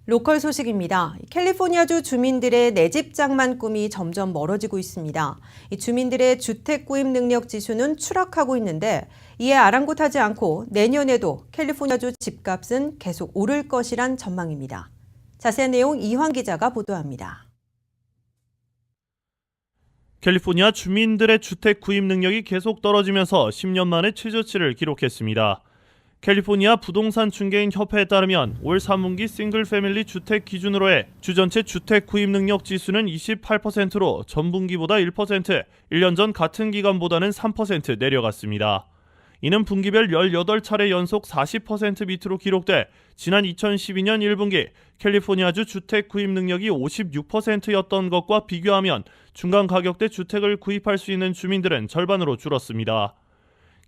로컬 소식입니다. 캘리포니아주 주민들의 내 집 장만 꿈이 점점 멀어지고 있습니다. 이 주민들의 주택 구입 능력 지수는 추락하고 있는데 이에 아랑곳하지 않고 내년에도 캘리포니아주 집값은 계속 오를 것이란 전망입니다. 자세한 내용 이황 기자가 보도합니다. 캘리포니아 주민들의 주택 구입 능력이 계속 떨어지면서 10년 만에 최저치를 기록했습니다. 캘리포니아 부동산 중개인 협회에 따르면 올 3분기 싱글 패밀리 주택 기준으로의 주전체 주택 구입 능력 지수는 28%로 전분기보다 1%, 1년 전 같은 기간보다는 3% 내려갔습니다. 이는 분기별 18차례 연속 40% 밑으로 기록돼 지난 2012년 1분기 캘리포니아주 주택 구입 능력이 56%였던 것과 비교하면 중간 가격대 주택을 구입할 수 있는 주민들은 절반으로 줄었습니다.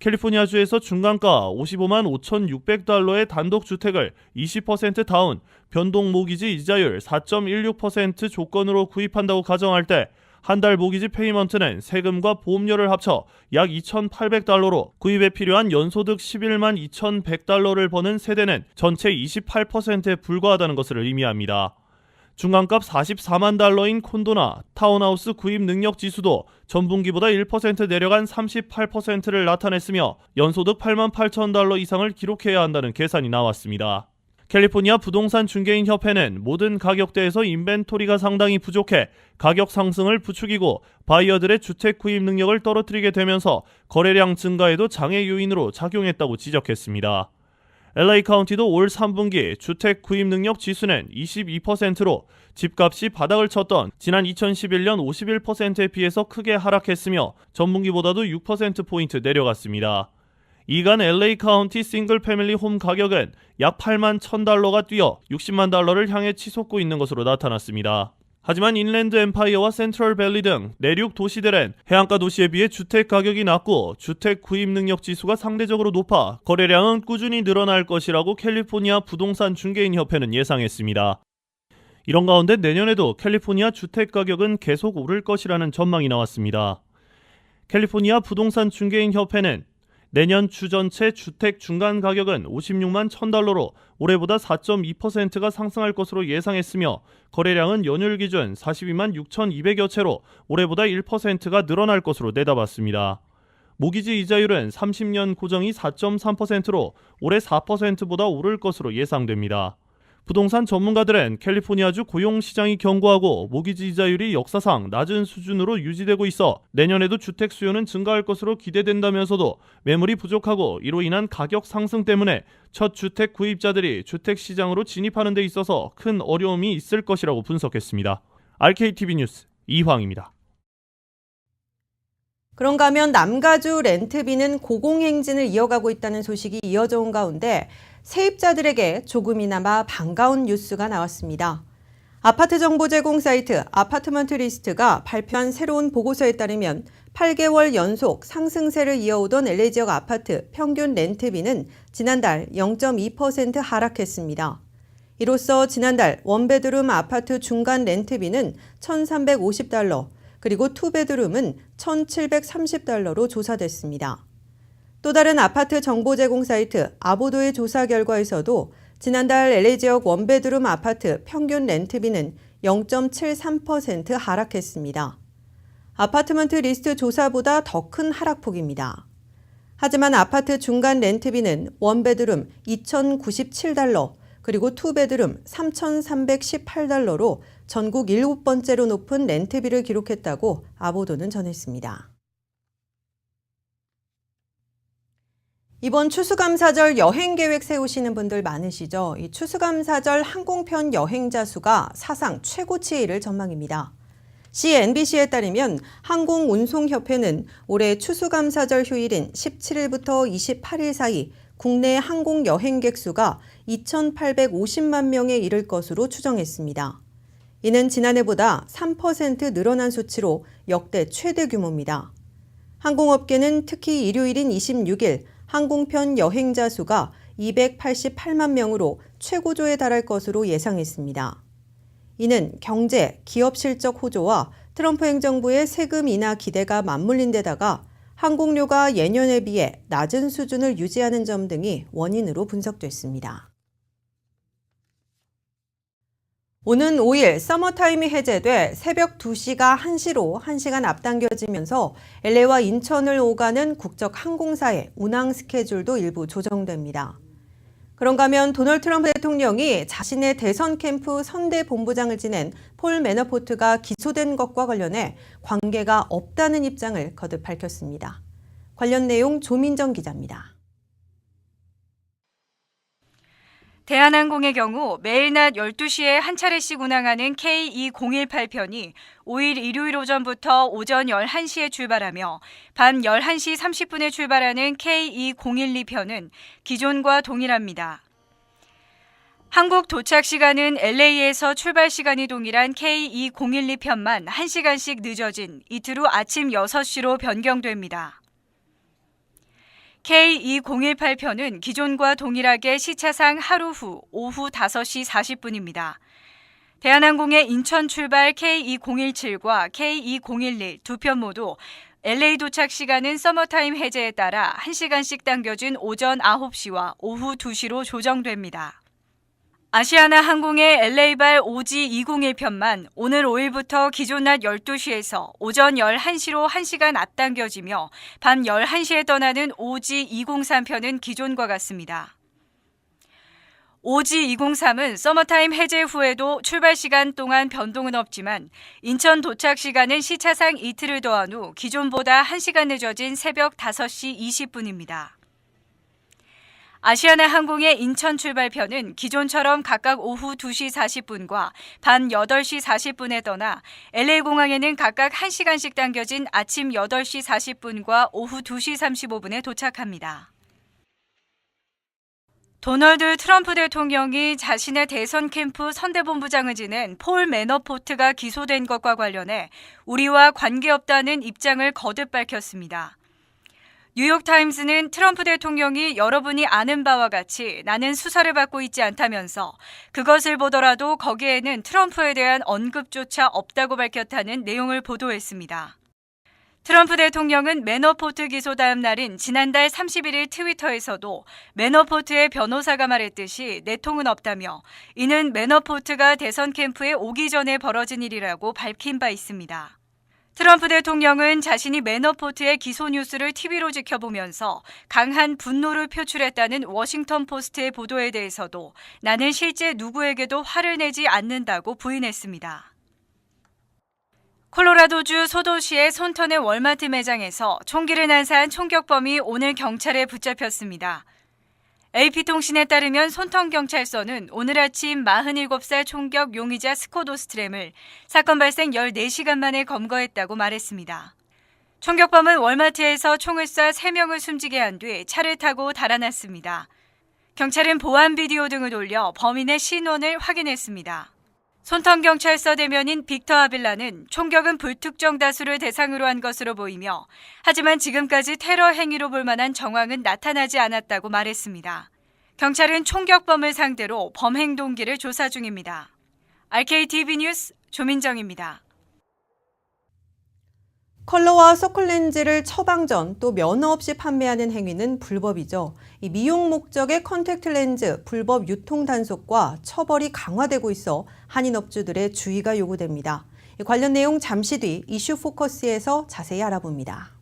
캘리포니아주에서 중간가 55만 5,600달러의 단독주택을 20% 다운, 변동 모기지 이자율 4.16% 조건으로 구입한다고 가정할 때 한 달 모기지 페이먼트는 세금과 보험료를 합쳐 약 2,800달러로 구입에 필요한 연소득 11만 2,100달러를 버는 세대는 전체 28%에 불과하다는 것을 의미합니다. 중간값 44만 달러인 콘도나 타운하우스 구입 능력 지수도 전분기보다 1% 내려간 38%를 나타냈으며 연소득 8만 8천 달러 이상을 기록해야 한다는 계산이 나왔습니다. 캘리포니아 부동산 중개인 협회는 모든 가격대에서 인벤토리가 상당히 부족해 가격 상승을 부추기고 바이어들의 주택 구입 능력을 떨어뜨리게 되면서 거래량 증가에도 장애 요인으로 작용했다고 지적했습니다. LA 카운티도 올 3분기 주택 구입 능력 지수는 22%로 집값이 바닥을 쳤던 지난 2011년 51%에 비해서 크게 하락했으며 전분기보다도 6%포인트 내려갔습니다. 이간 LA 카운티 싱글 패밀리 홈 가격은 약 8만 1,000달러가 뛰어 60만 달러를 향해 치솟고 있는 것으로 나타났습니다. 하지만 인랜드 엠파이어와 센트럴 밸리 등 내륙 도시들은 해안가 도시에 비해 주택 가격이 낮고 주택 구입 능력 지수가 상대적으로 높아 거래량은 꾸준히 늘어날 것이라고 캘리포니아 부동산 중개인 협회는 예상했습니다. 이런 가운데 내년에도 캘리포니아 주택 가격은 계속 오를 것이라는 전망이 나왔습니다. 캘리포니아 부동산 중개인 협회는 내년 주전체 주택 중간 가격은 56만 1,000달러로 올해보다 4.2%가 상승할 것으로 예상했으며 거래량은 연율 기준 42만 6,200여 채로 올해보다 1%가 늘어날 것으로 내다봤습니다. 모기지 이자율은 30년 고정이 4.3%로 올해 4%보다 오를 것으로 예상됩니다. 부동산 전문가들은 캘리포니아주 고용시장이 견고하고 모기지 이자율이 역사상 낮은 수준으로 유지되고 있어 내년에도 주택 수요는 증가할 것으로 기대된다면서도 매물이 부족하고 이로 인한 가격 상승 때문에 첫 주택 구입자들이 주택시장으로 진입하는 데 있어서 큰 어려움이 있을 것이라고 분석했습니다. RKTV 뉴스 이황입니다. 그런가 하면 남가주 렌트비는 고공행진을 이어가고 있다는 소식이 이어져 온 가운데 세입자들에게 조금이나마 반가운 뉴스가 나왔습니다. 아파트 정보 제공 사이트 아파트먼트 리스트가 발표한 새로운 보고서에 따르면 8개월 연속 상승세를 이어오던 LA 지역 아파트 평균 렌트비는 지난달 0.2% 하락했습니다. 이로써 지난달 원베드룸 아파트 중간 렌트비는 1,350달러, 그리고 투베드룸은 1,730달러로 조사됐습니다. 또 다른 아파트 정보 제공 사이트 아보도의 조사 결과에서도 지난달 LA 지역 원베드룸 아파트 평균 렌트비는 0.73% 하락했습니다. 아파트먼트 리스트 조사보다 더 큰 하락폭입니다. 하지만 아파트 중간 렌트비는 원베드룸 2,097달러, 그리고 투베드룸 3,318달러로 전국 7번째로 높은 렌트비를 기록했다고 아보도는 전했습니다. 이번 추수감사절 여행 계획 세우시는 분들 많으시죠? 이 추수감사절 항공편 여행자 수가 사상 최고치에 이를 전망입니다. CNBC에 따르면 항공운송협회는 올해 추수감사절 휴일인 17일부터 28일 사이 국내 항공 여행객 수가 2,850만 명에 이를 것으로 추정했습니다. 이는 지난해보다 3% 늘어난 수치로 역대 최대 규모입니다. 항공업계는 특히 일요일인 26일 항공편 여행자 수가 288만 명으로 최고조에 달할 것으로 예상했습니다. 이는 경제, 기업 실적 호조와 트럼프 행정부의 세금 인하 기대가 맞물린 데다가 항공료가 예년에 비해 낮은 수준을 유지하는 점 등이 원인으로 분석됐습니다. 오는 5일 서머타임이 해제돼 새벽 2시가 1시로 1시간 앞당겨지면서 LA와 인천을 오가는 국적 항공사의 운항 스케줄도 일부 조정됩니다. 그런가 하면 도널드 트럼프 대통령이 자신의 대선 캠프 선대 본부장을 지낸 폴 매너포트가 기소된 것과 관련해 관계가 없다는 입장을 거듭 밝혔습니다. 관련 내용 조민정 기자입니다. 대한항공의 경우 매일 낮 12시에 한 차례씩 운항하는 K2018편이 5일 일요일 오전부터 오전 11시에 출발하며 밤 11시 30분에 출발하는 K2012편은 기존과 동일합니다. 한국 도착 시간은 LA에서 출발 시간이 동일한 K2012편만 1시간씩 늦어진 이틀 후 아침 6시로 변경됩니다. K2018편은 기존과 동일하게 시차상 하루 후 오후 5시 40분입니다. 대한항공의 인천 출발 K2017과 K2011 두 편 모두 LA 도착 시간은 서머타임 해제에 따라 1시간씩 당겨진 오전 9시와 오후 2시로 조정됩니다. 아시아나 항공의 LA발 OG201편만 오늘 5일부터 기존 낮 12시에서 오전 11시로 1시간 앞당겨지며 밤 11시에 떠나는 OG203편은 기존과 같습니다. OG203은 서머타임 해제 후에도 출발 시간 동안 변동은 없지만 인천 도착 시간은 시차상 이틀을 더한 후 기존보다 1시간 늦어진 새벽 5시 20분입니다. 아시아나 항공의 인천 출발편은 기존처럼 각각 오후 2시 40분과 밤 8시 40분에 떠나 LA공항에는 각각 1시간씩 당겨진 아침 8시 40분과 오후 2시 35분에 도착합니다. 도널드 트럼프 대통령이 자신의 대선 캠프 선대본부장을 지낸 폴 매너포트가 기소된 것과 관련해 우리와 관계없다는 입장을 거듭 밝혔습니다. 뉴욕타임스는 트럼프 대통령이 여러분이 아는 바와 같이 나는 수사를 받고 있지 않다면서 그것을 보더라도 거기에는 트럼프에 대한 언급조차 없다고 밝혔다는 내용을 보도했습니다. 트럼프 대통령은 매너포트 기소 다음 날인 지난달 31일 트위터에서도 매너포트의 변호사가 말했듯이 내통은 없다며 이는 매너포트가 대선 캠프에 오기 전에 벌어진 일이라고 밝힌 바 있습니다. 트럼프 대통령은 자신이 매너포트의 기소 뉴스를 TV로 지켜보면서 강한 분노를 표출했다는 워싱턴 포스트의 보도에 대해서도 나는 실제 누구에게도 화를 내지 않는다고 부인했습니다. 콜로라도주 소도시의 손턴의 월마트 매장에서 총기를 난사한 총격범이 오늘 경찰에 붙잡혔습니다. AP통신에 따르면 손턴경찰서는 오늘 아침 47살 총격 용의자 스콧 오스트램을 사건 발생 14시간 만에 검거했다고 말했습니다. 총격범은 월마트에서 총을 쏴 3명을 숨지게 한 뒤 차를 타고 달아났습니다. 경찰은 보안 비디오 등을 돌려 범인의 신원을 확인했습니다. 손턴경찰서 대면인 빅터 아빌라는 총격은 불특정 다수를 대상으로 한 것으로 보이며 하지만 지금까지 테러 행위로 볼 만한 정황은 나타나지 않았다고 말했습니다. 경찰은 총격범을 상대로 범행 동기를 조사 중입니다. RKTV 뉴스 조민정입니다. 컬러와 서클렌즈를 처방 전 또 면허 없이 판매하는 행위는 불법이죠. 이 미용 목적의 컨택트 렌즈 불법 유통 단속과 처벌이 강화되고 있어 한인업주들의 주의가 요구됩니다. 관련 내용 잠시 뒤 이슈 포커스에서 자세히 알아봅니다.